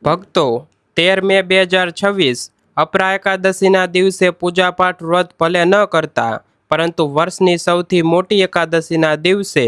ભક્તો, 13 મે 2026 અપરા એકાદશીના દિવસે પૂજાપાઠ વ્રત ભલે ન કરતા, પરંતુ વર્ષની સૌથી મોટી એકાદશીના દિવસે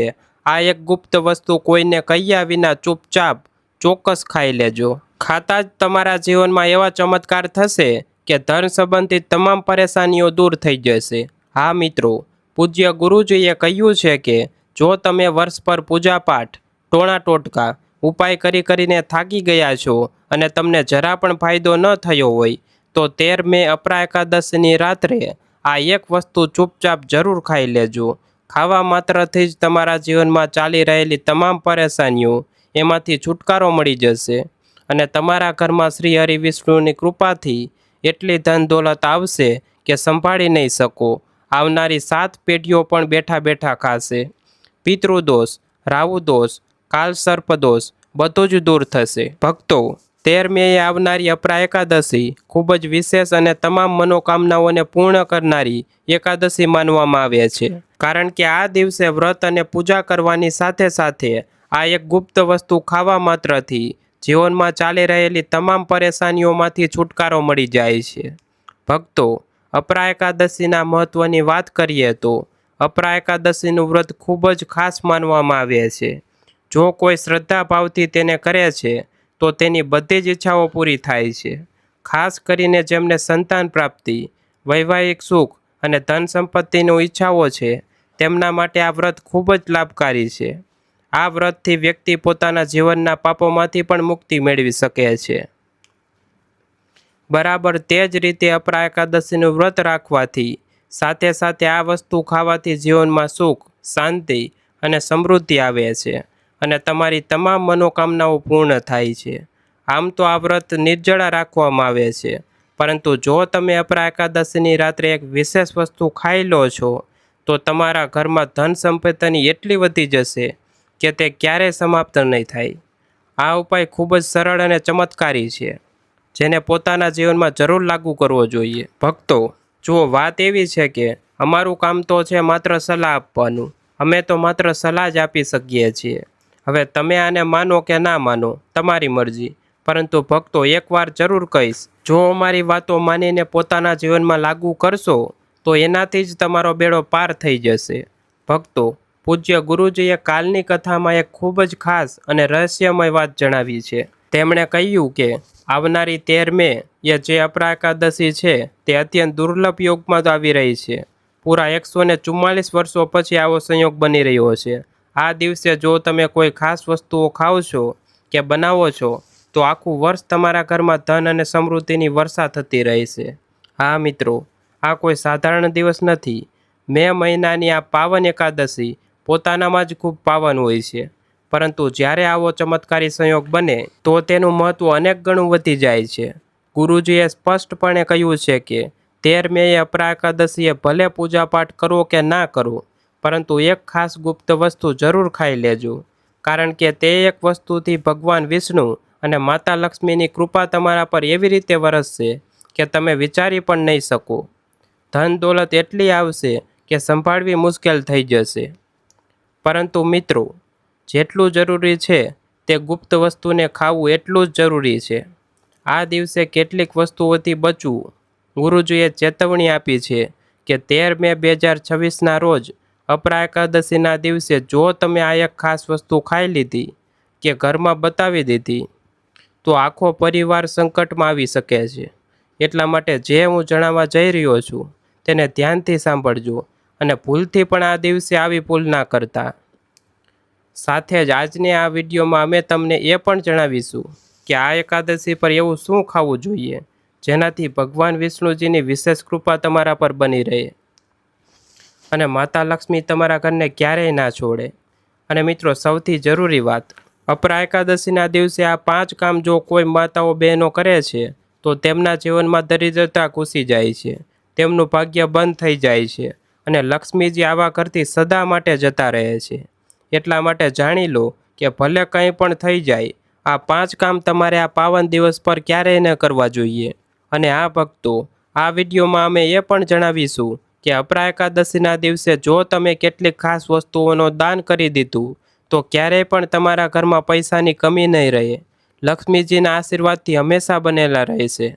આ એક ગુપ્ત વસ્તુ કોઈને કહ્યા વિના ચૂપચાપ ચોક્કસ ખાઈ લેજો. ખાતા જ તમારા જીવનમાં એવા ચમત્કાર થશે કે ધન સંબંધિત તમામ પરેશાનીઓ દૂર થઈ જશે. હા મિત્રો, પૂજ્ય ગુરુજીએ કહ્યું છે કે જો તમે વર્ષ પર પૂજાપાઠ, ટોણા ટોટકા, ઉપાય કરીને થાકી ગયા છો અને તમને જરા પણ ફાયદો ન થયો હોય, તો 13 મે અપરા એકાદશીની રાત્રે આ એક વસ્તુ ચૂપચાપ જરૂર ખાઈ લેજો. ખાવા માત્રથી જ તમારા જીવનમાં ચાલી રહેલી તમામ પરેશાનીઓ એમાંથી છુટકારો મળી જશે અને તમારા ઘરમાં શ્રી હરિ વિષ્ણુની કૃપાથી એટલી ધન દોલત આવશે કે સંભાળી નહીં શકો. આવનારી 7 પેઢીઓ પણ બેઠા બેઠા ખાશે. પિતૃદોષ, રાહુ દોષ, કાલ સર્પદોષ બધું જ દૂર થશે. ભક્તો, 13 મેએ આવનારી અપરા એકાદશી ખૂબ જ વિશેષ અને તમામ મનોકામનાઓને પૂર્ણ કરનારી એકાદશી માનવામાં આવે છે, કારણ કે આ દિવસે વ્રત અને પૂજા કરવાની સાથે સાથે આ એક ગુપ્ત વસ્તુ ખાવા માત્રથી જીવનમાં ચાલી રહેલી તમામ પરેશાનીઓમાંથી છુટકારો મળી જાય છે. ભક્તો, અપરા એકાદશીના મહત્ત્વની વાત કરીએ તો અપરા એકાદશીનું વ્રત ખૂબ જ ખાસ માનવામાં આવે છે. જો કોઈ શ્રદ્ધા ભાવથી તેને કરે છે તો તેની બધી જ ઈચ્છાઓ પૂરી થાય છે. ખાસ કરીને જેમને સંતાન પ્રાપ્તિ, વૈવાહિક સુખ અને ધન સંપત્તિની ઈચ્છાઓ છે, તેમના માટે આ વ્રત ખૂબ જ લાભકારી છે. આ વ્રતથી વ્યક્તિ પોતાના જીવનના પાપોમાંથી પણ મુક્તિ મેળવી શકે છે. બરાબર તે જ રીતે અપરા એકાદશીનું વ્રત રાખવાથી સાથે સાથે આ વસ્તુ ખાવાથી જીવનમાં સુખ, શાંતિ અને સમૃદ્ધિ આવે છે અને તમારી તમામ મનોકામનાઓ પૂર્ણ થાય છે. આમ તો આ વ્રત નિર્જળા રાખવામાં આવે છે, પરંતુ જો તમે અપરા એકાદશીની રાત્રે એક વિશેષ વસ્તુ ખાઈ લો છો તો તમારા ઘરમાં ધન સંપત્તિની એટલી વધી જશે કે તે ક્યારેય સમાપ્ત નહીં થાય. આ ઉપાય ખૂબ જ સરળ અને ચમત્કારી છે, જેને પોતાના જીવનમાં જરૂર લાગુ કરવો જોઈએ. ભક્તો, જુઓ, વાત એવી છે કે અમારું કામ તો છે માત્ર સલાહ આપવાનું. અમે તો માત્ર સલાહ જ આપી શકીએ છીએ. હવે તમે આને માનો કે ના માનો, તમારી મરજી. પરંતુ ભક્તો, એક વાર જરૂર કહીશ, જો અમારી વાતો માનીને પોતાના જીવનમાં લાગુ કરશો તો એનાથી જ તમારો બેડો પાર થઈ જશે. ભક્તો, પૂજ્ય ગુરુજીએ કાલની કથામાં એક ખૂબ જ ખાસ અને રહસ્યમય વાત જણાવી છે. તેમણે કહ્યું કે આવનારી 13 મે એ જે અપરા એકાદશી છે તે અત્યંત દુર્લભ યોગમાં આવી રહી છે. પૂરા 144 વર્ષો પછી આવો સંયોગ બની રહ્યો છે. આ દિવસે જો તમે કોઈ ખાસ વસ્તુઓ ખાઓ છો કે બનાવો છો તો આખું વર્ષ તમારા ઘરમાં ધન અને સમૃદ્ધિની વર્ષા થતી રહેશે. હા મિત્રો, આ કોઈ સાધારણ દિવસ નથી. મે મહિનાની આ પાવન એકાદશી પોતાનામાં જ ખૂબ પાવન હોય છે, પરંતુ જ્યારે આવો ચમત્કારી સંયોગ બને તો તેનું મહત્ત્વ અનેક ગણું વધી જાય છે. ગુરુજીએ સ્પષ્ટપણે કહ્યું છે કે 13 મેએ અપરા એકાદશીએ ભલે પૂજાપાઠ કરો કે ના કરો, પરંતુ એક ખાસ ગુપ્ત વસ્તુ જરૂર ખાઈ લેજો, કારણ કે તે એક વસ્તુથી ભગવાન વિષ્ણુ અને માતા લક્ષ્મીની કૃપા તમારા પર એવી રીતે વરસશે કે તમે વિચારી પણ નહીં શકો. ધન દોલત એટલી આવશે કે સંભાળવી મુશ્કેલ થઈ જશે. પરંતુ મિત્રો, જેટલું જરૂરી છે તે ગુપ્ત વસ્તુને ખાવું એટલું જ જરૂરી છે. આ દિવસે કેટલીક વસ્તુઓથી બચવું. ગુરુજીએ ચેતવણી આપી છે કે 13 મે 2026ના રોજ અપરા એકાદશીના દિવસે જો તમે આ એક ખાસ વસ્તુ ખાઈ લીધી કે ઘરમાં બતાવી દીધી તો આખો પરિવાર સંકટમાં આવી શકે છે. એટલા માટે જે હું જણાવવા જઈ રહ્યો છું તેને ધ્યાનથી સાંભળજો અને ભૂલથી પણ આ દિવસે આવી ભૂલ ના કરતા. સાથે જ આજની આ વિડીયોમાં અમે તમને એ પણ જણાવીશું કે આ એકાદશી પર એવું શું ખાવું જોઈએ જેનાથી ભગવાન વિષ્ણુજીની વિશેષ કૃપા તમારા પર બની રહે અને માતા લક્ષ્મી તમારા ઘરને ક્યારેય ના છોડે. અને મિત્રો, સૌથી જરૂરી વાત, અપરા એકાદશીના દિવસે આ 5 કામ જો કોઈ માતાઓ બહેનો કરે છે તો તેમના જીવનમાં દરિદ્રતા ઘૂસી જાય છે, તેમનું ભાગ્ય બંધ થઈ જાય છે અને લક્ષ્મીજી આવા ઘરથી સદા માટે જતા રહે છે. એટલા માટે જાણી લો કે ભલે કંઈ પણ થઈ જાય, આ 5 કામ તમારે આ પાવન દિવસ પર ક્યારેય ન કરવા જોઈએ. અને આ ભક્તો, આ વિડીયોમાં અમે એ પણ જણાવીશું કે અપરા એકાદશીના દિવસે જો તમે કેટલીક ખાસ વસ્તુઓનું દાન કરી દીધું તો ક્યારેય પણ તમારા ઘરમાં પૈસાની કમી નહીં રહે. લક્ષ્મીજીના આશીર્વાદથી હંમેશા બનેલા રહેશે।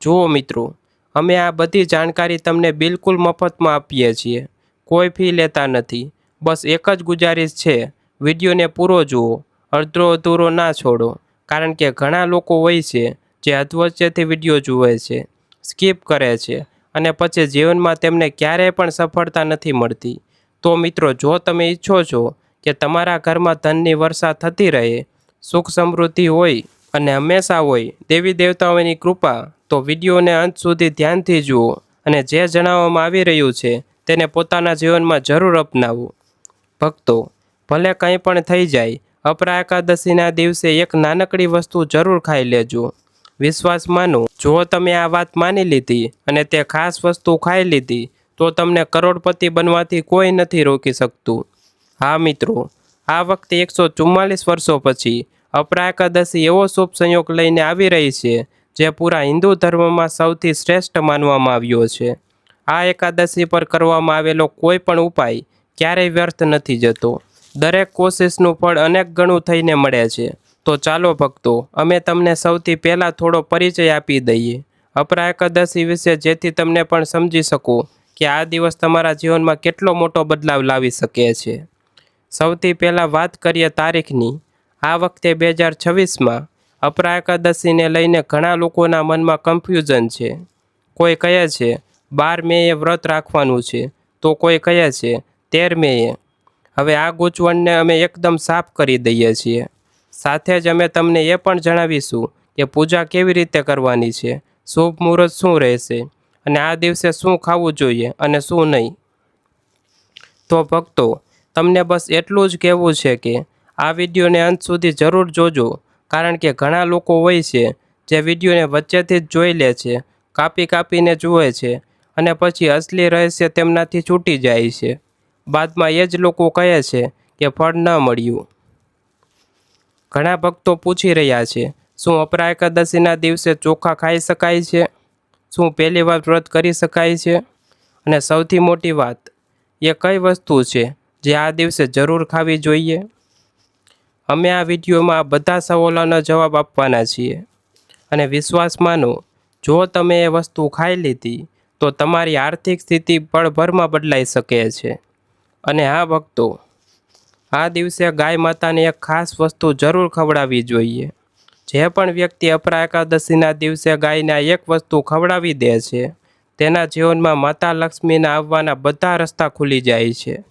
જુઓ મિત્રો, અમે આ બધી જાણકારી તમને બિલકુલ મફતમાં આપીએ છીએ, કોઈ ફી લેતા નથી। બસ એક જ ગુજારિશ છે, વિડીયોને પૂરો જુઓ, અડધો અધૂરો ના છોડો, કારણ કે ઘણા લોકો હોય છે જે અધવચ્ચેથી વિડીયો જુએ છે, સ્કીપ કરે છે અને પછી જીવનમાં તેમને ક્યારેય પણ સફળતા નથી મળતી। તો મિત્રો, જો તમે ઈચ્છો છો કે તમારા ઘરમાં ધનની વર્ષા થતી રહે, સુખ સમૃદ્ધિ હોય અને હંમેશા હોય દેવી દેવતાઓની કૃપા, તો વિડીયોને અંત સુધી ધ્યાનથી જુઓ અને જે જણાવવામાં આવી રહ્યું છે તેને પોતાના જીવનમાં જરૂર અપનાવો। ભક્તો, ભલે કંઈ પણ થઈ જાય, અપરા એકાદશીના દિવસે એક નાનકડી વસ્તુ જરૂર ખાઈ લેજો। વિશ્વાસ માનો, જો તમે આ વાત માની લીધી અને તે ખાસ વસ્તુ ખાઈ લીધી તો તમને કરોડપતિ બનવાથી કોઈ નથી રોકી શકતું। હા મિત્રો, આ વખતે 144 વર્ષો પછી અપરા એકાદશી એવો શુભ સંયોગ લઈને આવી રહી છે જે પૂરા હિન્દુ ધર્મમાં સૌથી શ્રેષ્ઠ માનવામાં આવ્યો છે। આ એકાદશી પર કરવામાં આવેલો કોઈ પણ ઉપાય ક્યારેય વ્યર્થ નથી જતો, દરેક કોશિશનું ફળ અનેક ગણું થઈને મળે છે। તો ચાલો ભક્તો, અમે તમને સૌથી પહેલાં થોડો પરિચય આપી દઈએ અપરા એકાદશી વિશે, જેથી તમને પણ સમજી શકો કે આ દિવસ તમારા જીવનમાં કેટલો મોટો બદલાવ લાવી શકે છે। સૌથી પહેલાં વાત કરીએ તારીખની। આ વખતે 2026માં અપરા એકાદશીને લઈને ઘણા લોકોના મનમાં કન્ફ્યુઝન છે। કોઈ કહે છે 12 મેએ વ્રત રાખવાનું છે, તો કોઈ કહે છે 13 મેએ। હવે આ ગૂંચવણને અમે એકદમ સાફ કરી દઈએ છીએ। સાથે જ અમે તમને એ પણ જણાવીશું કે પૂજા કેવી રીતે કરવાની છે, શુભ મુહૂર્ત શું રહેશે અને આ દિવસે શું ખાવું જોઈએ અને શું નહીં। તો ભક્તો, તમને બસ એટલું જ કહેવું છે કે આ વિડીયોને અંત સુધી જરૂર જોજો, કારણ કે ઘણા લોકો હોય છે જે વિડીયોને વચ્ચેથી જ જોઈ લે છે, કાપીને જુએ છે અને પછી અસલી રહસ્ય તેમનાથી છૂટી જાય છે। બાદમાં એ જ લોકો કહે છે કે ફળ ન મળ્યું। ઘણા ભક્તો પૂછી રહ્યા છે, શું અપરા એકાદશીના દિવસે ચોખા ખાઈ શકાય છે? શું પહેલી વાર વ્રત કરી શકાય છે? અને સૌથી મોટી વાત, એ કઈ વસ્તુ છે જે આ દિવસે જરૂર ખાવી જોઈએ? અમે આ વિડીયોમાં આ બધા સવાલોના જવાબ આપવાના છીએ અને વિશ્વાસ માનો, જો તમે એ વસ્તુ ખાઈ લીધી તો તમારી આર્થિક સ્થિતિ પળભરમાં બદલાઈ શકે છે। અને હા ભક્તો, આ દિવસે ગાય માતાને એક ખાસ વસ્તુ જરૂર ખવડાવવી જોઈએ। જે પણ વ્યક્તિ અપરા એકાદશીના દિવસે ગાયને એક વસ્તુ ખવડાવી દે છે, તેના જીવનમાં માતા લક્ષ્મીના આવવાના બધા રસ્તા ખુલી જાય છે।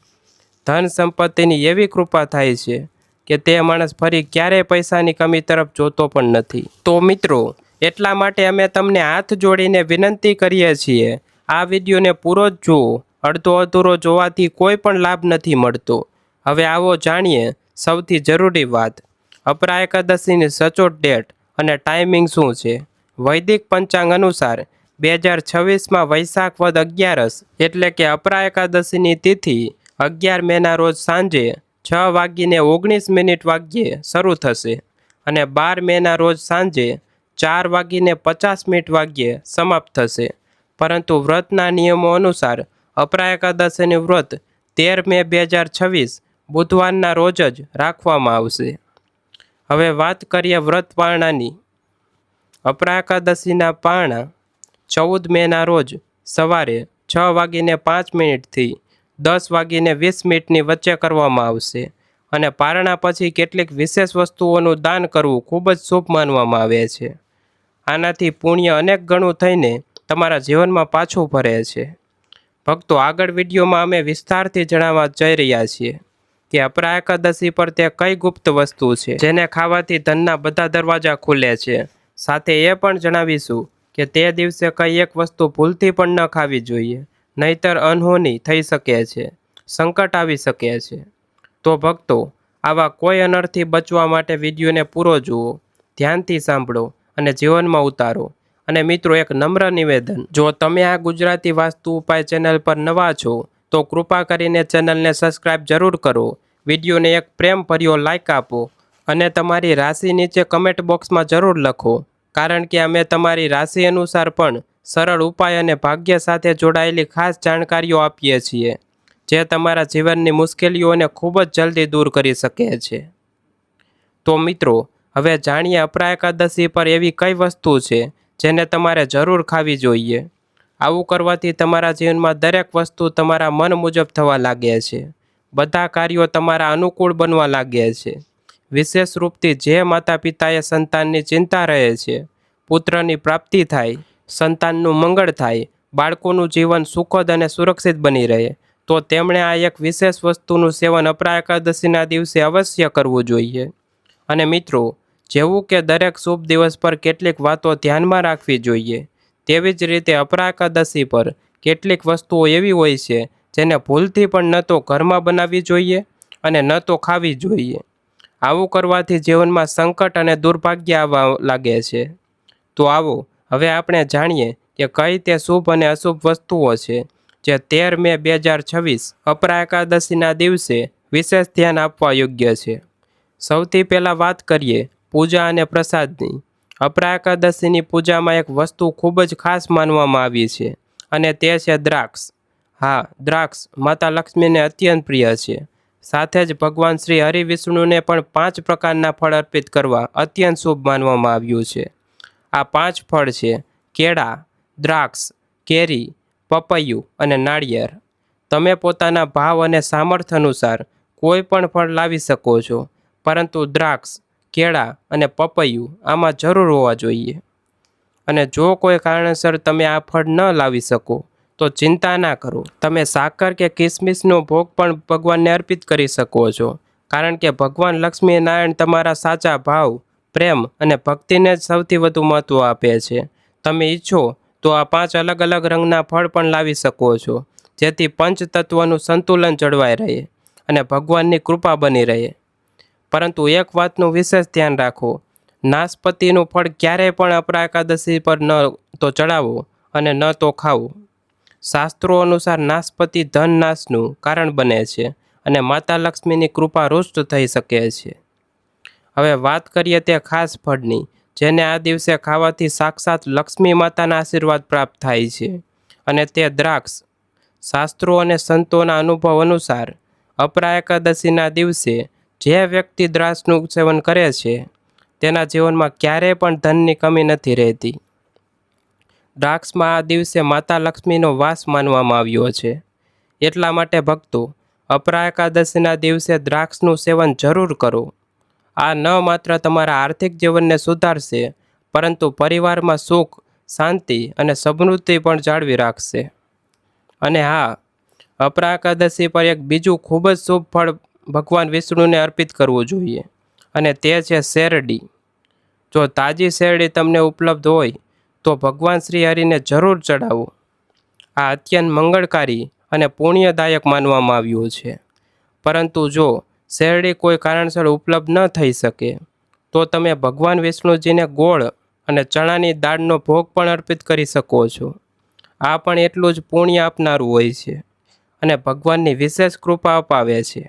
ધન સંપત્તિની એવી કૃપા થાય છે કે તે માણસ ફરી ક્યારેય પૈસાની કમી તરફ જોતો પણ નથી। તો મિત્રો, એટલા માટે અમે તમને હાથ જોડીને વિનંતી કરીએ છીએ, આ વિડીયોને પૂરો જ જુઓ, અડધો અધૂરો જોવાથી કોઈ પણ લાભ નથી મળતો। હવે આવો જાણીએ સૌથી જરૂરી વાત, અપરા એકાદશીની સચોટ ડેટ અને ટાઈમિંગ શું છે। વૈદિક પંચાંગ અનુસાર 2026માં વૈશાખ વદ 11 એટલે કે અપરા એકાદશીની તિથિ 11 મેના રોજ સાંજે 6:19 શરૂ થશે અને 12 મેના રોજ સાંજે 4:50 સમાપ્ત થશે। પરંતુ વ્રતના નિયમો અનુસાર અપરા એકાદશીનું વ્રત 13 મે 2026 બુધવારના રોજ જ રાખવામાં આવશે। હવે વાત કરીએ વ્રત પારણાની। અપરા એકાદશીના પારણા 14 મેના રોજ સવારે 6:05 થી 10:20ની વચ્ચે કરવામાં આવશે અને પારણા પછી કેટલીક વિશેષ વસ્તુઓનું દાન કરવું ખૂબ જ શુભ માનવામાં આવે છે। આનાથી પુણ્ય અનેક ગણું થઈને તમારા જીવનમાં પાછું ફરે છે। ભક્તો, આગળ વિડીયોમાં અમે વિસ્તારથી જણાવવા જઈ રહ્યા છીએ કે અપરા એકાદશી પર તે કઈ ગુપ્ત વસ્તુ છે જેને ખાવાથી ધનના બધા દરવાજા ખુલે છે। સાથે એ પણ જણાવીશું કે તે દિવસે કઈ એક વસ્તુ ભૂલથી પણ ન ખાવી જોઈએ, નહીતર અનહોની થઈ શકે છે, સંકટ આવી શકે છે। તો ભક્તો, આવા કોઈ અનર્થથી બચવા માટે વિડીયોને પૂરો જુઓ, ધ્યાનથી સાંભળો અને જીવનમાં ઉતારો। અને મિત્રો, એક નમ્ર નિવેદન, જો તમે આ ગુજરાતી વાસ્તુ ઉપાય ચેનલ પર નવા છો તો કૃપા કરીને ચેનલને સબસ્ક્રાઈબ જરૂર કરો, વિડીયોને એક પ્રેમભર્યો લાઈક આપો અને તમારી રાશિ નીચે કમેન્ટ બોક્સમાં જરૂર લખો, કારણ કે અમે તમારી રાશિ અનુસાર પણ સરળ ઉપાય અને ભાગ્ય સાથે જોડાયેલી ખાસ જાણકારીઓ આપીએ છીએ, જે તમારા જીવનની મુશ્કેલીઓને ખૂબ જ જલ્દી દૂર કરી શકે છે। તો મિત્રો, હવે જાણીએ અપરા એકાદશી પર એવી કઈ વસ્તુ છે જેને તમારે જરૂર ખાવી જોઈએ। આવું કરવાથી તમારા જીવનમાં દરેક વસ્તુ તમારા મન મુજબ થવા લાગે છે। બધા કાર્યો તમારા અનુકૂળ બનવા લાગે છે। વિશેષ રૂપથી જે માતા પિતાએ સંતાનની ચિંતા રહે છે, પુત્રની પ્રાપ્તિ થાય, સંતાનનું મંગળ થાય, બાળકોનું જીવન સુખદ અને સુરક્ષિત બની રહે, તો તેમણે આ એક વિશેષ વસ્તુનું સેવન અપરા એકાદશીના દિવસે અવશ્ય કરવું જોઈએ। અને મિત્રો, જેવું કે દરેક શુભ દિવસ પર કેટલીક વાતો ધ્યાનમાં રાખવી જોઈએ, તેવી જ રીતે અપરા એકાદશી પર કેટલીક વસ્તુઓ એવી હોય છે જેને ભૂલથી પણ ન તો ઘરમાં બનાવવી જોઈએ અને ન તો ખાવી જોઈએ। આવું કરવાથી જીવનમાં સંકટ અને દુર્ભાગ્ય આવવા લાગે છે। તો આવો હવે આપણે જાણીએ કે કઈ તે શુભ અને અશુભ વસ્તુઓ છે જે 13 મે 2026 અપરા એકાદશીના દિવસે વિશેષ ધ્યાન આપવા યોગ્ય છે। સૌથી પહેલાં વાત કરીએ પૂજા અને પ્રસાદની। અપરા એકાદશીની પૂજામાં એક વસ્તુ ખૂબ જ ખાસ માનવામાં આવી છે અને તે છે દ્રાક્ષ। હા, દ્રાક્ષ માતા લક્ષ્મીને અત્યંત પ્રિય છે। સાથે જ ભગવાન શ્રી હરિવિષ્ણુને પણ 5 પ્રકારના ફળ અર્પિત કરવા અત્યંત શુભ માનવામાં આવ્યું છે। આ 5 ફળ છે કેળા, દ્રાક્ષ, કેરી, પપૈયું અને નાળિયેર। તમે પોતાના ભાવ અને સામર્થ્ય અનુસાર કોઈ પણ ફળ લાવી શકો છો, પરંતુ દ્રાક્ષ, કેળા અને પપૈયું આમાં જરૂર હોવા જોઈએ। અને જો કોઈ કારણસર તમે આ ફળ ન લાવી શકો તો ચિંતા ના કરો, તમે સાકર કે કિસમિસનો ભોગ પણ ભગવાનને અર્પિત કરી શકો છો, કારણ કે ભગવાન લક્ષ્મી નારાયણ તમારા સાચા ભાવ, પ્રેમ અને ભક્તિને જ સૌથી વધુ મહત્ત્વ આપે છે। તમે ઈચ્છો તો આ 5 અલગ અલગ રંગના ફળ પણ લાવી શકો છો, જેથી પંચતત્વનું સંતુલન જળવાઈ રહે અને ભગવાનની કૃપા બની રહે। પરંતુ એક વાતનું વિશેષ ધ્યાન રાખો, નાશપતીનું ફળ ક્યારેય પણ અપરા એકાદશી પર ન તો ચડાવો અને ન તો ખાવું। શાસ્ત્રો અનુસાર નાશપતિ ધન નાશનું કારણ બને છે અને માતા લક્ષ્મીની કૃપા રૂષ્ટ થઈ શકે છે। હવે વાત કરીએ તે ખાસ ફળની જેને આ દિવસે ખાવાથી સાક્ષાત લક્ષ્મી માતાના આશીર્વાદ પ્રાપ્ત થાય છે, અને તે દ્રાક્ષ। શાસ્ત્રો અને સંતોના અનુભવ અનુસાર અપરા એકાદશીના દિવસે જે વ્યક્તિ દ્રાક્ષનું સેવન કરે છે તેના જીવનમાં ક્યારેય પણ ધનની કમી નથી રહેતી। દ્રાક્ષમાં આ દિવસે માતા લક્ષ્મીનો વાસ માનવામાં આવ્યો છે, એટલા માટે ભક્તો અપરા એકાદશીના દિવસે દ્રાક્ષનું સેવન જરૂર કરો। આ ન માત્ર તમારા આર્થિક જીવનને સુધારશે, પરંતુ પરિવારમાં સુખ, શાંતિ અને સમૃદ્ધિ પણ જાળવી રાખશે। અને હા, અપરા એકાદશી પર એક બીજું ખૂબ જ શુભ ફળ ભગવાન વિષ્ણુને અર્પિત કરવું જોઈએ, અને તે છે શેરડી। જો તાજી શેરડી તમને ઉપલબ્ધ હોય તો ભગવાન શ્રી હરિને જરૂર ચડાવો। આ અત્યંત મંગળકારી અને પુણ્યદાયક માનવામાં આવ્યું છે। પરંતુ જો શેરડી કોઈ કારણસર ઉપલબ્ધ ન થઈ શકે તો તમે ભગવાન વિષ્ણુજીને ગોળ અને ચણાની દાળનો ભોગ પણ અર્પિત કરી શકો છો। આ પણ એટલું જ પુણ્ય આપનારું હોય છે અને ભગવાનની વિશેષ કૃપા અપાવે છે।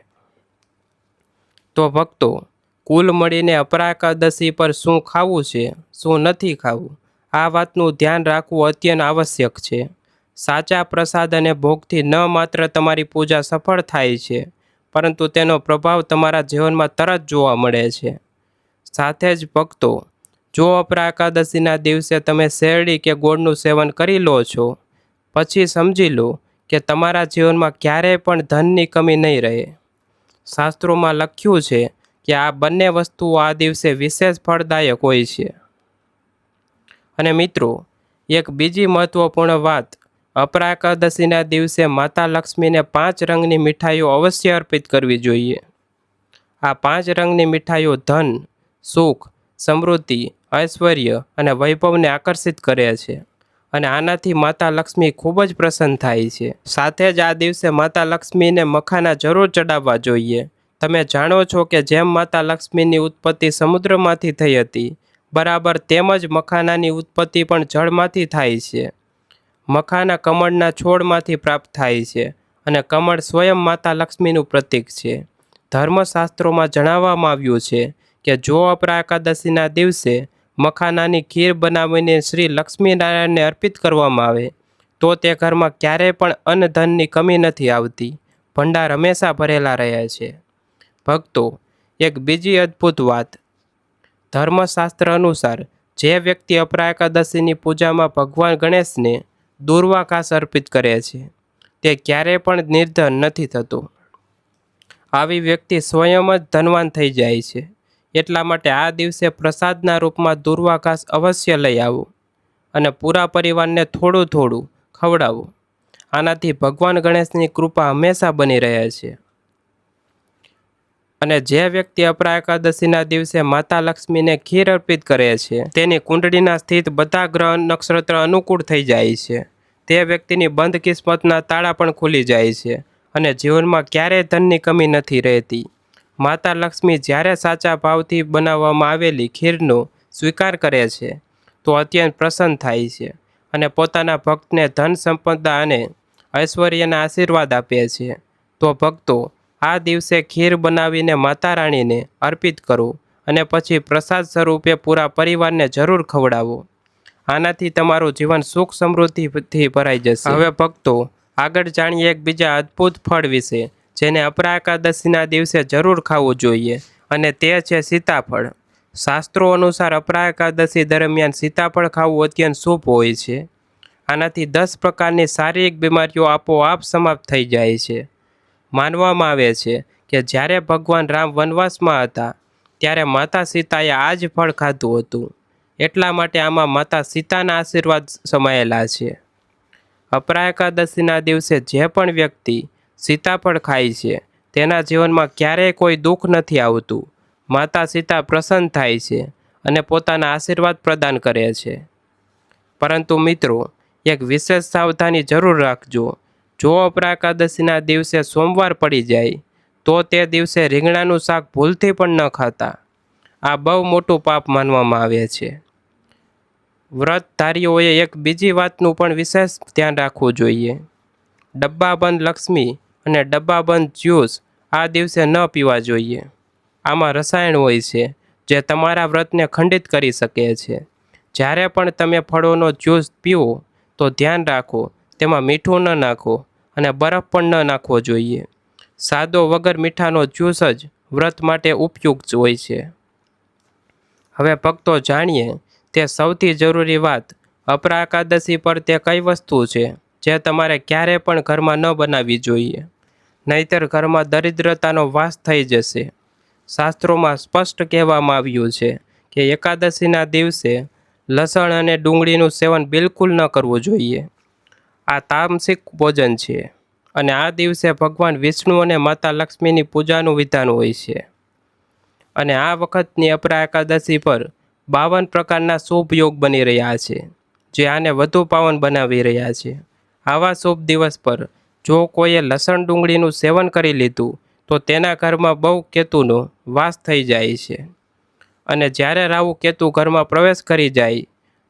તો ભક્તો, કુલ મળીને અપરા એકાદશી પર શું ખાવું છે, શું નથી ખાવું, આ વાતનું ધ્યાન રાખવું અત્યંત આવશ્યક છે। સાચા પ્રસાદ અને ભોગથી ન માત્ર તમારી પૂજા સફળ થાય છે, પરંતુ તેનો પ્રભાવ તમારા જીવનમાં તરત જોવા મળે છે। સાથે જ ભક્તો, જો અપરા એકાદશીના દિવસે તમે શેરડી કે ગોળનું સેવન કરી લો છો, પછી સમજી લો કે તમારા જીવનમાં ક્યારેય પણ ધનની કમી નહીં રહે। શાસ્ત્રોમાં લખ્યું છે કે આ બંને વસ્તુઓ આ દિવસે વિશેષ ફળદાયક હોય છે। અને મિત્રો, એક બીજી મહત્વપૂર્ણ વાત, અપરા એકાદશીના દિવસે માતા લક્ષ્મીને 5 રંગની મીઠાઈઓ અવશ્ય અર્પિત કરવી જોઈએ। આ 5 રંગની મીઠાઈઓ ધન, સુખ, સમૃદ્ધિ, ઐશ્વર્ય અને વૈભવને આકર્ષિત કરે છે, અને આનાથી માતા લક્ષ્મી ખૂબ જ પ્રસન્ન થાય છે। સાથે જ આ દિવસે માતા લક્ષ્મીને મખાના જરૂર ચડાવવા જોઈએ। તમે જાણો છો કે જેમ માતા લક્ષ્મીની ઉત્પત્તિ સમુદ્રમાંથી થઈ હતી, બરાબર તેમ જ મખાનાની ઉત્પત્તિ પણ જળમાંથી થાય છે। મખાના કમળના છોડમાંથી પ્રાપ્ત થાય છે, અને કમળ સ્વયં માતા લક્ષ્મીનું પ્રતીક છે। ધર્મશાસ્ત્રોમાં જણાવવામાં આવ્યું છે કે જો અપરા એકાદશીના દિવસે મખાનાની ખીર બનાવીને શ્રી લક્ષ્મીનારાયણને અર્પિત કરવામાં આવે તો તે ઘરમાં ક્યારેય પણ અન્ન ધનની કમી નથી આવતી, ભંડાર હંમેશા ભરેલા રહે છે। ભક્તો, એક બીજી અદ્ભુત વાત, ધર્મશાસ્ત્ર અનુસાર જે વ્યક્તિ અપરા એકાદશીની પૂજામાં ભગવાન ગણેશને દૂર્વા ઘાસ અર્પિત કરે છે તે ક્યારેય પણ નિર્ધન નથી થતો. આવી વ્યક્તિ સ્વયં જ ધનવાન થઈ જાય છે. એટલા માટે આ દિવસે પ્રસાદના રૂપમાં દૂર્વા ઘાસ અવશ્ય લઈ આવો અને પૂરા પરિવારને થોડું થોડું ખવડાવો. આનાથી ભગવાન ગણેશની કૃપા હંમેશા બની રહે છે. અને જે વ્યક્તિ અપરા એકાદશીના દિવસે માતા લક્ષ્મીને ખીર અર્પિત કરે છે તેની કુંડળીના સ્થિત બધા ગ્રહ નક્ષત્ર અનુકૂળ થઈ જાય છે. તે વ્યક્તિની બંધ કિસ્મતના તાળા પણ ખુલી જાય છે અને જીવનમાં ક્યારેય ધનની કમી નથી રહેતી. માતા લક્ષ્મી જ્યારે સાચા ભાવથી બનાવવામાં આવેલી ખીરનો સ્વીકાર કરે છે તો અત્યંત પ્રસન્ન થાય છે અને પોતાના ભક્તને ધન સંપદા અને ઐશ્વર્યના આશીર્વાદ આપે છે. તો ભક્તો, આ દિવસે ખીર બનાવીને માતા રાણીને અર્પિત કરો અને પછી પ્રસાદ સ્વરૂપે પૂરા પરિવારને જરૂર ખવડાવો. આનાથી તમારું જીવન સુખ સમૃદ્ધિથી ભરાઈ જશે. હવે ભક્તો, આગળ જાણીએ એક બીજા અદ્ભુત ફળ વિશે જેને અપરા એકાદશીના દિવસે જરૂર ખાવું જોઈએ અને તે છે સીતાફળ. શાસ્ત્રો અનુસાર અપરા એકાદશી દરમિયાન સીતાફળ ખાવું અત્યંત શુભ હોય છે. આનાથી 10 પ્રકારની શારીરિક બીમારીઓ આપોઆપ સમાપ્ત થઈ જાય છે. માનવામાં આવે છે કે જ્યારે ભગવાન રામ વનવાસમાં હતા ત્યારે માતા સીતાએ આ જ ફળ ખાધું હતું. એટલા માટે આમાં માતા સીતાના આશીર્વાદ સમાયેલા છે. અપરા એકાદશીના દિવસે જે પણ વ્યક્તિ સીતાફળ ખાય છે તેના જીવનમાં ક્યારેય કોઈ દુઃખ નથી આવતું. માતા સીતા પ્રસન્ન થાય છે અને પોતાના આશીર્વાદ પ્રદાન કરે છે. પરંતુ મિત્રો, એક વિશેષ સાવધાની જરૂર રાખજો. જો અપરા એકાદશીના દિવસે સોમવાર પડી જાય તો તે દિવસે રીંગણાનું શાક ભૂલથી પણ ન ખાતા. આ બહુ મોટું પાપ માનવામાં આવે છે. વ્રતધારીઓએ એક બીજી વાતનું પણ વિશેષ ધ્યાન રાખવું જોઈએ. ડબ્બાબંધ લક્ષ્મી અને ડબ્બાબંધ જ્યુસ આ દિવસે ન પીવા જોઈએ. આમાં રસાયણ હોય છે જે તમારા વ્રતને ખંડિત કરી શકે છે. જ્યારે પણ તમે ફળોનો જ્યુસ પીવો તો ધ્યાન રાખો તેમાં મીઠું ન નાખો અને બરફ પણ ન નાખવો જોઈએ. સાદો વગર મીઠાનો જ્યુસ જ વ્રત માટે ઉપયુક્ત હોય છે. હવે ભક્તો, જાણીએ તે સૌથી જરૂરી વાત, અપરા એકાદશી પર તે કઈ વસ્તુ છે જે તમારે ક્યારેય પણ ઘરમાં ન બનાવવી જોઈએ, નહીંતર ઘરમાં દરિદ્રતાનો વાસ થઈ જશે. શાસ્ત્રોમાં સ્પષ્ટ કહેવામાં આવ્યું છે કે એકાદશીના દિવસે લસણ અને ડુંગળીનું સેવન બિલકુલ ન કરવું જોઈએ. આ તામસિક ભોજન છે અને આ દિવસે ભગવાન વિષ્ણુ અને માતા લક્ષ્મીની પૂજાનું વિધાન હોય છે. અને આ વખતની અપરા એકાદશી પર 52 પ્રકારના શુભ યોગ બની રહ્યા છે જે આને વધુ પાવન બનાવી રહ્યા છે. આવા શુભ દિવસ પર જો કોઈએ લસણ ડુંગળીનું સેવન કરી લીધું તો તેના ઘરમાં બહુ કેતુનો વાસ થઈ જાય છે. અને જ્યારે રાહુ કેતુ ઘરમાં પ્રવેશ કરી જાય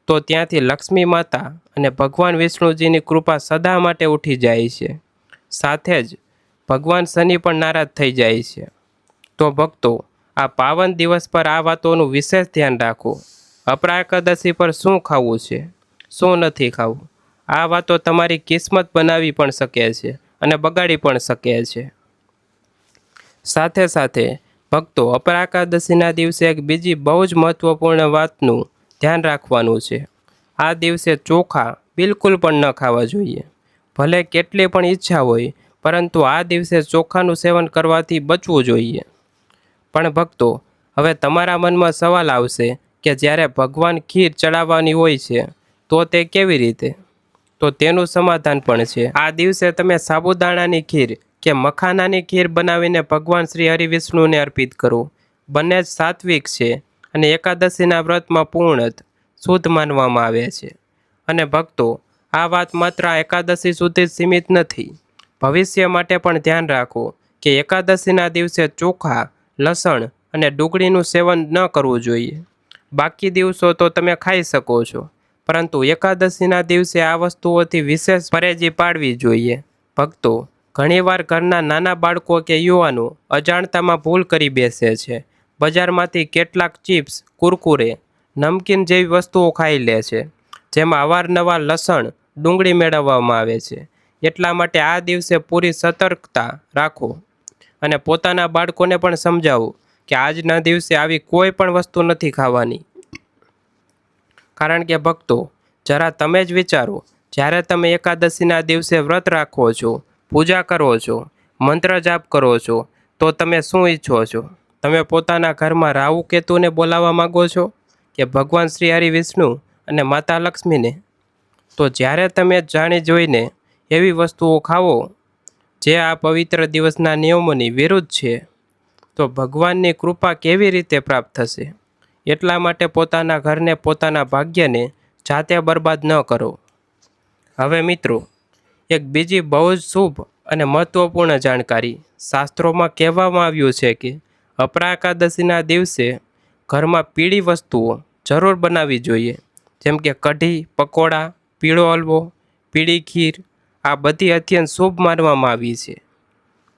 તો ત્યાંથી લક્ષ્મી માતા અને ભગવાન વિષ્ણુજીની કૃપા સદા માટે ઉઠી જાય છે. સાથે જ ભગવાન શનિ પણ નારાજ થઈ જાય છે. તો ભક્તો, આ પાવન દિવસ પર આ વાતોનું વિશેષ ધ્યાન રાખો. અપરા એકાદશી પર શું ખાવું છે, શું નથી ખાવું, આ વાતો તમારી કિસ્મત બનાવી પણ શકે છે અને બગાડી પણ શકે છે. સાથે સાથે ભક્તો, અપરા એકાદશીના દિવસે એક બીજી બહુ જ મહત્વપૂર્ણ વાતનું ધ્યાન રાખવાનું છે. આ દિવસે ચોખા બિલકુલ પણ ન ખાવા જોઈએ. ભલે કેટલી પણ ઈચ્છા હોય, પરંતુ આ દિવસે ચોખાનું સેવન કરવાથી બચવું જોઈએ. પણ ભક્તો, હવે તમારા મનમાં સવાલ આવશે કે જ્યારે ભગવાન ખીર ચડાવવાની હોય છે તો તે કેવી રીતે? તો તેનું સમાધાન પણ છે. આ દિવસે તમે સાબુદાણાની ખીર કે મખાનાની ખીર બનાવીને ભગવાન શ્રી હરિવિષ્ણુને અર્પિત કરો. બંને જ સાત્વિક છે અને એકાદશીના વ્રતમાં પૂર્ણ શુદ્ધ માનવામાં આવે છે. અને ભક્તો, આ વાત માત્ર એકાદશી સુધી જ સીમિત નથી. ભવિષ્ય માટે પણ ધ્યાન રાખો કે એકાદશીના દિવસે ચોખા, લસણ અને ડુંગળીનું સેવન ન કરવું જોઈએ. બાકી દિવસો તો તમે ખાઈ શકો છો, પરંતુ એકાદશીના દિવસે આ વસ્તુઓથી વિશેષ પરેજી પાડવી જોઈએ. ભક્તો, ઘણીવાર ઘરના નાના બાળકો કે યુવાનો અજાણતામાં ભૂલ કરી બેસે છે. બજારમાંથી કેટલાક ચિપ્સ, કુરકુરે, નમકીન જેવી વસ્તુઓ ખાઈ લે છે જેમાં અવારનવાર લસણ, ડુંગળી મેળવવામાં આવે છે. એટલા માટે આ દિવસે પૂરી સતર્કતા રાખો અને પોતાના બાળકોને પણ સમજાવો કે આજના દિવસે આવી કોઈ પણ વસ્તુ નથી ખાવાની. કારણ કે ભક્તો, જરા તમે જ વિચારો, જ્યારે તમે એકાદશીના દિવસે વ્રત રાખો છો, પૂજા કરો છો, મંત્ર જાપ કરો છો, તો તમે શું ઈચ્છો છો? તમે પોતાના ઘરમાં રાહુ કેતુને બોલાવવા માગો છો કે ભગવાન શ્રી હરિ વિષ્ણુ અને માતા લક્ષ્મીને? તો જ્યારે તમે જાણી જોઈને એવી વસ્તુઓ ખાવો જે આ પવિત્ર દિવસના નિયમોની વિરુદ્ધ છે, તો ભગવાનની કૃપા કેવી રીતે પ્રાપ્ત થશે? એટલા માટે પોતાના ઘરને, પોતાના ભાગ્યને જાતે બરબાદ ન કરો. હવે મિત્રો, એક બીજી બહુ જ શુભ અને મહત્વપૂર્ણ જાણકારી. શાસ્ત્રોમાં કહેવામાં આવ્યું છે કે અપરા એકાદશીના દિવસે ઘરમાં પીળી વસ્તુઓ જરૂર બનાવવી જોઈએ, જેમ કે કઢી, પકોડા, પીળો હલવો, પીળી ખીર. આ બધી અત્યંત શુભ માનવામાં આવી છે.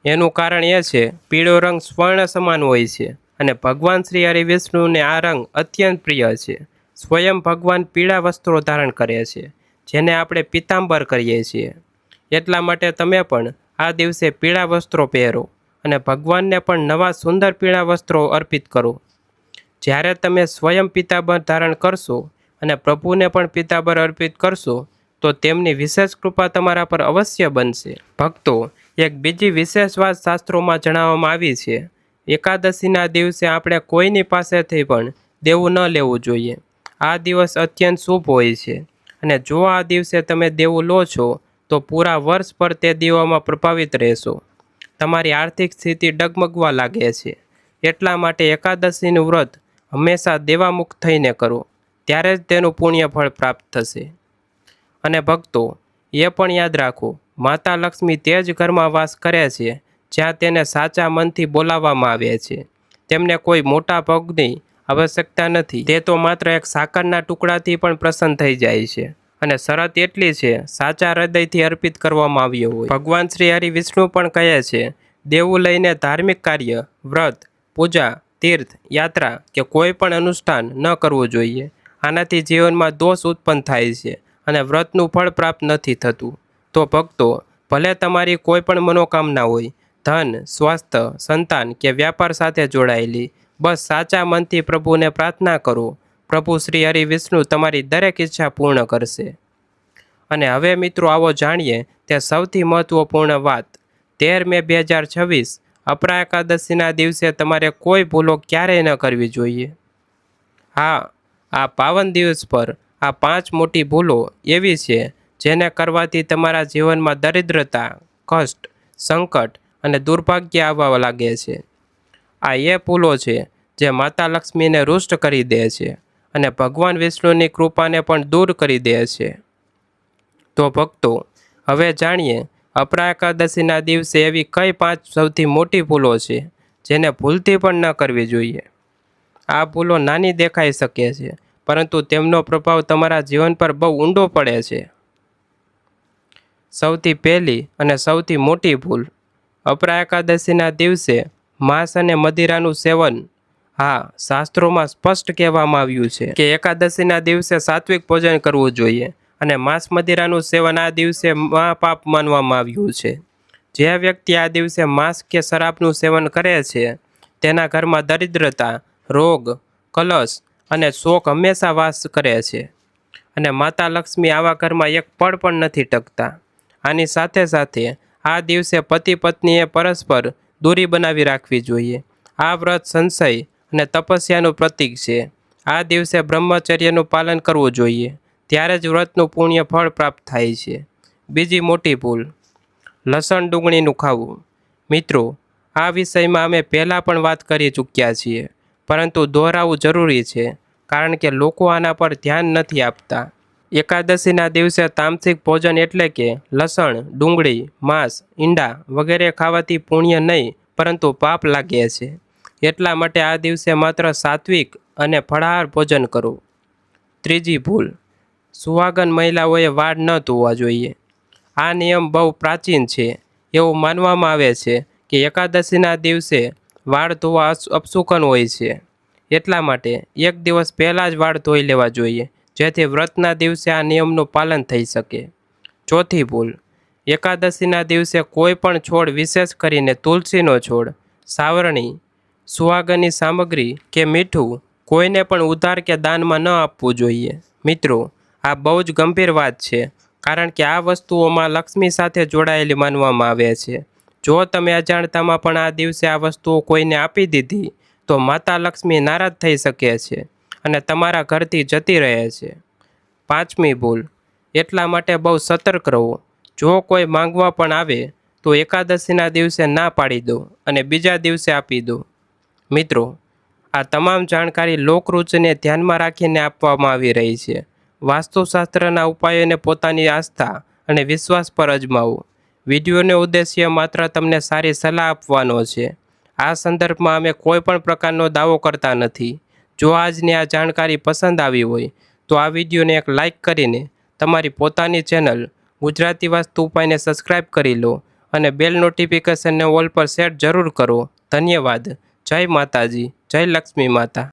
એનું કારણ એ છે, પીળો રંગ સ્વર્ણ સમાન હોય છે અને ભગવાન શ્રી હરિ વિષ્ણુને આ રંગ અત્યંત પ્રિય છે. સ્વયં ભગવાન પીળા વસ્ત્રો ધારણ કરે છે, જેને આપણે પીતાંબર કહીએ છીએ. એટલા માટે તમે પણ આ દિવસે પીળા વસ્ત્રો પહેરો અને ભગવાનને પણ નવા સુંદર પીળા વસ્ત્રો અર્પિત કરો. જ્યારે તમે સ્વયં પીતાંબર ધારણ કરશો અને પ્રભુને પણ પીતાંબર અર્પિત કરશો, તો તેમની વિશેષ કૃપા તમારા પર અવશ્ય બનશે. ભક્તો, એક બીજી વિશેષ વાત શાસ્ત્રોમાં જણાવવામાં આવી છે. એકાદશીના દિવસે આપણે કોઈની પાસેથી પણ દેવું ન લેવું જોઈએ. આ દિવસ અત્યંત શુભ હોય છે અને જો આ દિવસે તમે દેવું લો છો, તો પૂરા વર્ષ પર તે દેવામાં પ્રભાવિત રહેશો. તમારી આર્થિક સ્થિતિ ડગમગવા લાગે છે. એટલા માટે એકાદશીનું વ્રત હંમેશા દેવામુક્ત થઈને કરો, ત્યારે જ તેનું પુણ્ય ફળ પ્રાપ્ત થશે. અને ભક્તો, એ પણ યાદ રાખો, માતા લક્ષ્મી તે જ ઘરમાં વાસ કરે છે જ્યાં તેને સાચા મનથી બોલાવવામાં આવે છે. તેમને કોઈ મોટા ભોગની આવશ્યકતા નથી. તે તો માત્ર એક સાકરના ટુકડાથી પણ પ્રસન્ન થઈ જાય છે. અને શરત એટલી છે, સાચા હૃદયથી અર્પિત કરવામાં આવ્યો હોય. ભગવાન શ્રી હરિ વિષ્ણુ પણ કહે છે, દેવું લઈને ધાર્મિક કાર્ય, વ્રત, પૂજા, તીર્થ યાત્રા કે કોઈ પણ અનુષ્ઠાન ન કરવું જોઈએ. આનાથી જીવનમાં દોષ ઉત્પન્ન થાય છે અને વ્રતનું ફળ પ્રાપ્ત નથી થતું. તો ભક્તો, ભલે તમારી કોઈ પણ મનોકામના હોય, ધન, સ્વાસ્થ્ય, સંતાન કે વ્યાપાર સાથે જોડાયેલી, બસ સાચા મનથી પ્રભુને પ્રાર્થના કરો. પ્રભુ શ્રી હરિ વિષ્ણુ તમારી દરેક ઈચ્છા પૂર્ણ કરશે. અને હવે મિત્રો, આવો જાણીએ તે સૌથી મહત્વપૂર્ણ વાત. 13 મે 2026 અપરા એકાદશીના દિવસે તમારે કોઈ ભૂલો ક્યારેય ન કરવી જોઈએ. હા, આ પાવન દિવસ પર આ 5 મોટી ભૂલો એવી છે જેને કરવાથી તમારા જીવનમાં દરિદ્રતા, કષ્ટ, સંકટ અને દુર્ભાગ્ય આવવા લાગે છે. આ એ ભૂલો છે જે માતા લક્ષ્મીને રૂષ્ટ કરી દે છે અને ભગવાન વિષ્ણુની કૃપાને પણ દૂર કરી દે છે. તો ભક્તો, હવે જાણીએ અપરા એકાદશીના દિવસે એવી કઈ 5 સૌથી મોટી ભૂલો છે જેને ભૂલથી પણ ન કરવી જોઈએ. આ ભૂલો નાની દેખાઈ શકે છે, પરંતુ તેમનો પ્રભાવ તમારા જીવન પર બહુ ઊંડો પડે છે. સૌથી પહેલી અને સૌથી મોટી ભૂલ, અપરા એકાદશીના દિવસે માંસ અને મદિરાનું સેવન. હા, શાસ્ત્રોમાં સ્પષ્ટ કહેવામાં આવ્યું છે કે એકાદશીના દિવસે સાત્વિક ભોજન કરવું જોઈએ અને માંસ મદિરાનું સેવન આ દિવસે મહાપાપ માનવામાં આવ્યું છે. જે વ્યક્તિ આ દિવસે માંસ કે શરાબનું સેવન કરે છે, તેના ઘરમાં દરિદ્રતા, રોગ, કલશ અને શોક હંમેશા વાસ કરે છે. અને માતા લક્ષ્મી આવા ઘરમાં એક પળ પણ નથી ટકતા. આની સાથે સાથે આ દિવસે પતિ પત્નીએ પરસ્પર દૂરી બનાવી રાખવી જોઈએ. આ વ્રત સંશય અને તપસ્યાનું પ્રતીક છે. આ દિવસે બ્રહ્મચર્યનું પાલન કરવું જોઈએ, ત્યારે જ વ્રતનું પુણ્ય ફળ પ્રાપ્ત થાય છે. બીજી મોટી ભૂલ, લસણ ડુંગળીનું ખાવું. મિત્રો, આ વિષયમાં અમે પહેલાં પણ વાત કરી ચૂક્યા છીએ, પરંતુ દોહરાવવું જરૂરી છે કારણ કે લોકો આના પર ધ્યાન નથી આપતા. એકાદશીના દિવસે તામસિક ભોજન એટલે કે લસણ, ડુંગળી, માંસ, ઈંડા વગેરે ખાવાથી પુણ્ય નહીં પરંતુ પાપ લાગે છે. એટલા માટે આ દિવસે માત્ર સાત્વિક અને ફળાહાર ભોજન કરો. ત્રીજી ભૂલ, સુહાગન મહિલાઓએ વાળ ન ધોવા જોઈએ. આ નિયમ બહુ પ્રાચીન છે. એવું માનવામાં આવે છે કે એકાદશીના દિવસે વાળ ધોવા અપશુકન હોય છે. એટલા માટે એક દિવસ પહેલાં જ વાળ ધોઈ લેવા જોઈએ, જેથી વ્રતના દિવસે આ નિયમનું પાલન થઈ શકે. ચોથી ભૂલ, એકાદશીના દિવસે કોઈ પણ છોડ, વિશેષ કરીને તુલસીનો છોડ, સાવરણી, સુહાગની સામગ્રી કે મીઠું કોઈને પણ ઉધાર કે દાનમાં ન આપવું જોઈએ. મિત્રો, આ બહુ જ ગંભીર વાત છે, કારણ કે આ વસ્તુઓમાં લક્ષ્મી સાથે જોડાયેલી માનવામાં આવે છે. જો તમે અજાણતામાં પણ આ દિવસે આ વસ્તુઓ કોઈને આપી દીધી તો માતા લક્ષ્મી નારાજ થઈ શકે છે અને તમારા ઘરથી જતી રહે છે. 5મી ભૂલ, એટલા માટે બહુ સતર્ક રહો. જો કોઈ માંગવા પણ આવે તો એકાદશીના દિવસે ના પાડી દો અને બીજા દિવસે આપી દો. મિત્રો, આ તમામ જાણકારી લોકરૂચિને ધ્યાનમાં રાખીને આપવામાં આવી રહી છે. વાસ્તુશાસ્ત્રના ઉપાયોને પોતાની આસ્થા અને વિશ્વાસ પર અજમાવો. વિડીયોનો ઉદ્દેશ્ય માત્ર તમને સારી સલાહ આપવાનો છે. આ સંદર્ભમાં અમે કોઈ પણ પ્રકારનો દાવો કરતા નથી. જો આજની આ જાણકારી પસંદ આવી હોય તો આ વિડીયોને એક લાઈક કરીને તમારી પોતાની ચેનલ ગુજરાતી વાસ્તુ ઉપાયને સબસ્ક્રાઈબ કરી લો અને બેલ નોટિફિકેશનને ઓલ પર સેટ જરૂર કરો. ધન્યવાદ. જય માતાજી, જય લક્ષ્મી માતા.